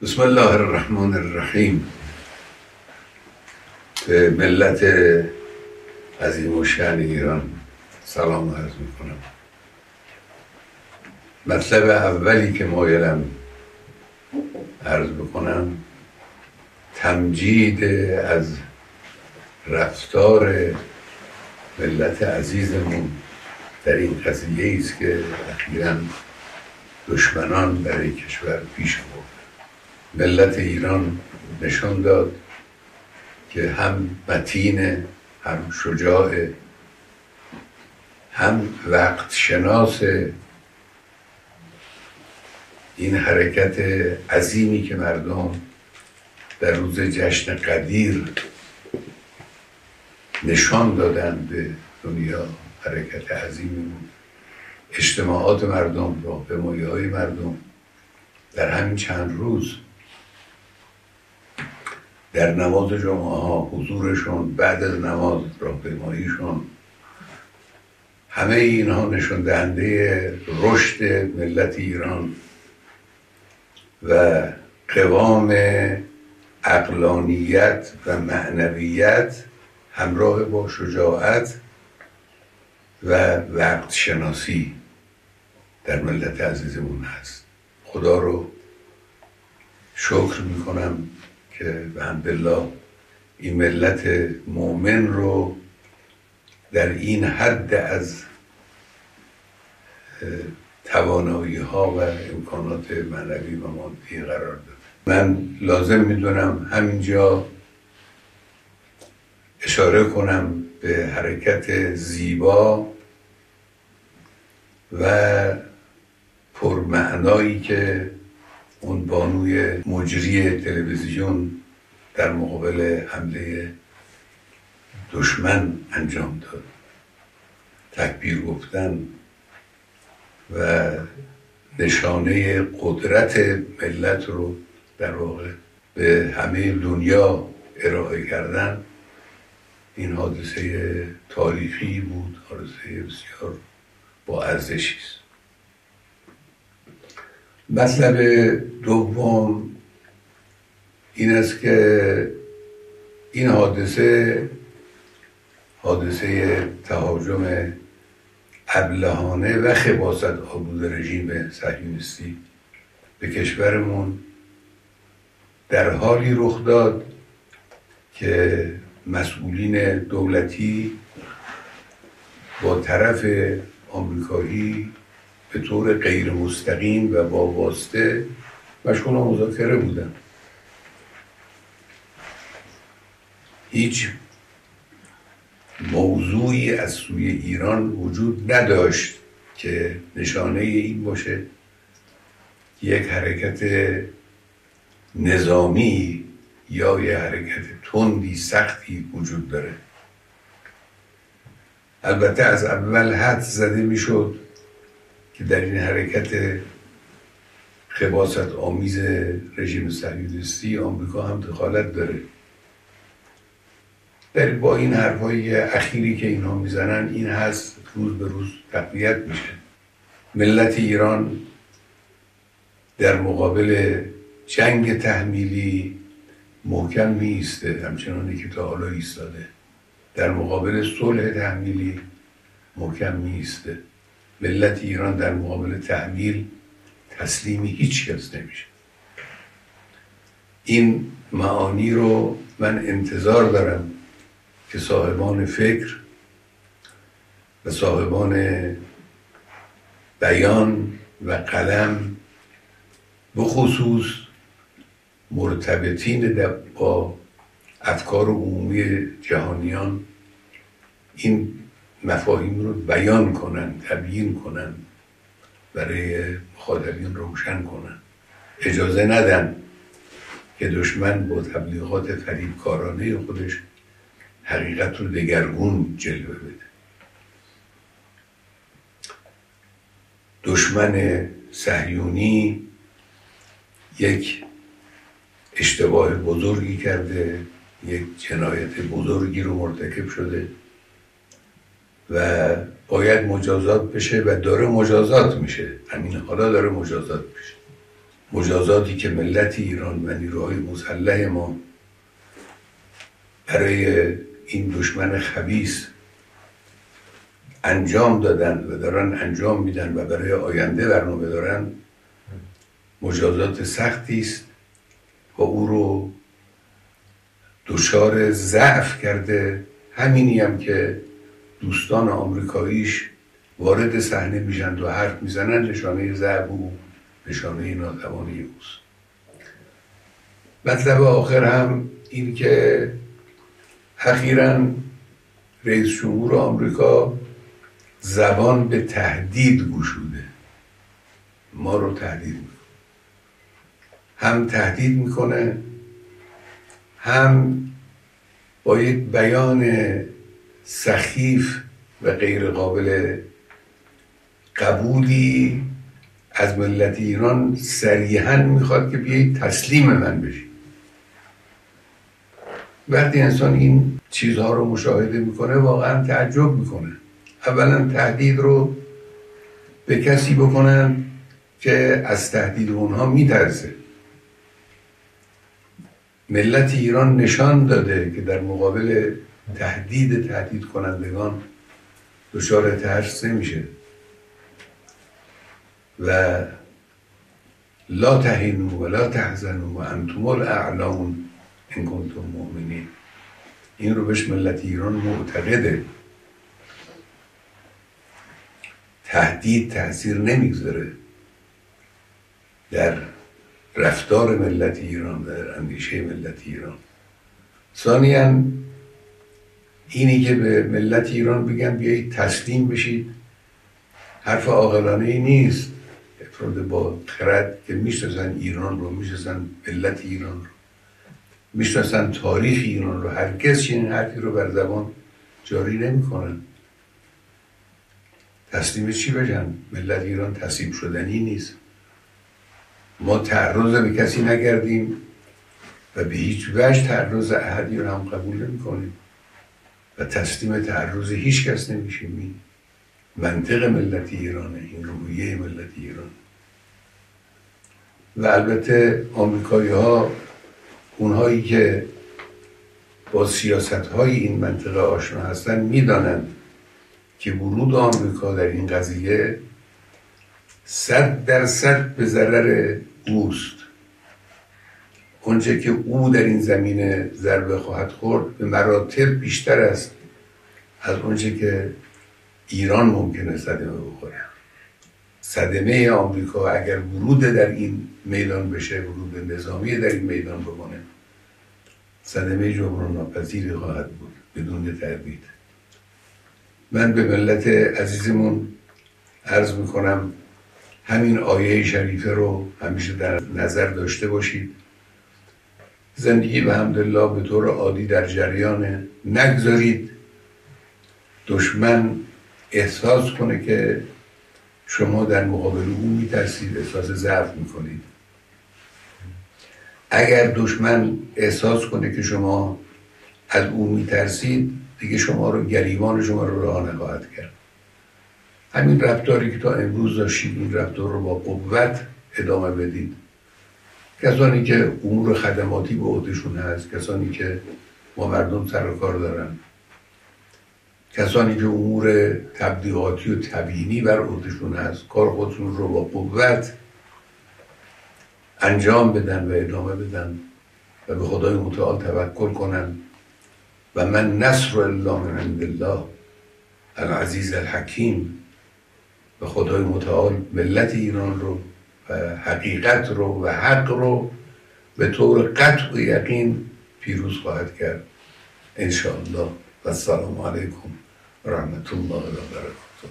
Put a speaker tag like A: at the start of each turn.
A: بسم الله الرحمن الرحیم. به ملت عظیم الشأن ایران سلام عرض میکنم. مطلب اولی که مایلم عرض بکنم تمجید از رفتار ملت عزیزمون در این قضیه است که اخیراً دشمنان برای کشور پیش برد. ملت ایران نشان داد که هم متین، هم شجاع، هم وقت شناس. این حرکت عظیمی که مردم در روز جشن قدیر نشان دادن به دنیا حرکت عظیمی بود. اجتماعات مردم، راهپیمایی‌های مردم در همین چند روز، در نماز جمعه ها حضورشون، بعد از نماز راهپیماییشون، همه اینها نشان دهنده رشد ملت ایران و قوام عقلانیت و معنویت همراه با شجاعت و وقت شناسی در ملت عزیزمون هست. خدا رو شکر میکنم که الحمدلله این ملت مؤمن رو در این حد از توانایی ها و امکانات معنوی و مادی قرار داده. من لازم میدونم همینجا اشاره کنم به حرکت زیبا و پرمعنایی که اون بانوی مجری تلویزیون در مقابل حمله دشمن انجام داد. تکبیر گفتن و نشانه قدرت ملت رو در واقع به همه دنیا ارائه کردن. این حادثه تاریخی بود، حادثه بسیار با ارزشی است. مطلب دوم این است که این حادثه تهاجم ابلهانه و خباثت آلود رژیم صهیونیستی به کشورمون در حالی رخ داد که مسئولین دولتی با طرف آمریکایی به طور غیر مستقیم و با واسطه مشغول مذاکره بودن. هیچ موضوعی از سوی ایران وجود نداشت که نشانه این باشه یک حرکت نظامی یا یک حرکت تندی سختی وجود داره. البته از اول حد زده میشد که در این حرکت خباثت آمیز رژیم صهیونیستی آمریکا هم دخالت داره. با این حرفای اخیری که اینها میزنن این هست روز به روز تقویت میشه. ملت ایران در مقابل جنگ تحمیلی محکم میایسته، همچنانی که تا حالا ایستاده. در مقابل صلح تحمیلی محکم میایسته. ملت ایران در مقابل تحمیل تسلیم هیچ کس نمیشه. این معانی رو من انتظار دارم که صاحبان فکر و صاحبان بیان و قلم، بخصوص مرتبطین با افکار عمومی جهانیان، این مفاهیم رو بیان کنن، تبیین کنن، برای مخاطبین روشن کنن. اجازه ندن که دشمن با تبلیغات فریبکارانه خودش حقیقت رو دگرگون جلوه بده. دشمن صهیونی یک اشتباه بزرگی کرده، یک جنایت بزرگی رو مرتکب شده و باید مجازات بشه و داره مجازات میشه. همین حالا داره مجازات میشه. مجازاتی که ملت ایران و نیروهای مسلح ما برای این دشمن خبیث انجام دادن و دارن انجام میدن و برای آینده برنامه دارن مجازات سختی است و او رو دچار ضعف کرده. همینی هم که دوستان آمریکاییش وارد صحنه میشن و حرف میزنن نشانه ضعف و نشانه ناتوانی اوست. مطلب آخر هم این که اخیراً رئیس جمهور آمریکا زبان به تهدید گشوده، ما رو تهدید میکنه، هم تهدید میکنه هم با یک بیان سخیف و غیر قابل قبولی از ملت ایران صریحاً میخواد که بیایید تسلیم من بشید. وقتی انسان این چیزها رو مشاهده میکنه واقعا تعجب میکنه. اولا تهدید رو به کسی بکنن که از تهدید اونها میترسه. ملت ایران نشان داده که در مقابل تهدید کنندگان دچار ترس نمیشه و لا تهینوا و لا تحزنوا و انتم الاعلون ان کنتم مؤمنین. این رو بهش ملت ایران معتقده. تهدید تأثیر نمیگذاره در رفتار ملت ایران، در اندیشه ملت ایران. ثانیاً اینی که به ملت ایران بگن بیایید تسلیم بشید حرف عاقلانه ای نیست. افراد با خرد که میشناسن ایران رو، میشناسن ملت ایران رو، میشناسن تاریخ ایران رو، هرگز چنین حرفی رو بر زبان جاری نمیکنن. تسلیم چی بشن؟ ملت ایران تسلیم شدنی نیست. ما تعرض به کسی نکردیم و به هیچ وجه تعرض احدی رو هم قبول نمی کنیم و تسلیم تعرض هیچ کس نمیشیم. این منطق ملت ایرانه، این روحیه ملت ایران. و البته آمریکایی ها، اونهایی که با سیاست های این منطقه آشنا هستن، میدانند که ورود آمریکا در این قضیه 100% به ضرر اوست. اونچه که او در این زمینه ضربه خواهد خورد به مراتب بیشتر است از اونچه که ایران ممکنه صدمه بخوره. صدمه آمریکا اگر ورود در این میدان بشه، ورود نظامی در این میدان بکنه، صدمه جبران ناپذیری خواهد بود بدون تردید. من به ملت عزیزمون عرض میکنم همین آیه شریفه رو همیشه در نظر داشته باشید. زندگی به حمدالله به طور عادی در جریانه. نگذارید دشمن احساس کنه که شما در مقابل او میترسید، احساس ضعف میکنید. اگر دشمن احساس کنه که شما از او میترسید، دیگه شما رو، گریبان شما رو رها نخواهد کرد. همین رفتاری که تا امروز داشتید، این رفتار رو با قوت ادامه بدید. کسانی که امور خدماتی به عهدهشون هست، کسانی که با مردم سر و کار دارن، کسانی که امور تبلیغاتی و تبیینی بر عهدهشون هست، کار خودشون رو با قوت انجام بدن و ادامه بدن و به خدای متعال توکل کنن. و من نصر الا من عند الله العزیز الحکیم. و خدای متعال ملت ایران رو و حقیقت رو و حق رو به طور قطع و یقین پیروز خواهد کرد انشاءالله. و السلام علیکم و رحمت الله و برکاته.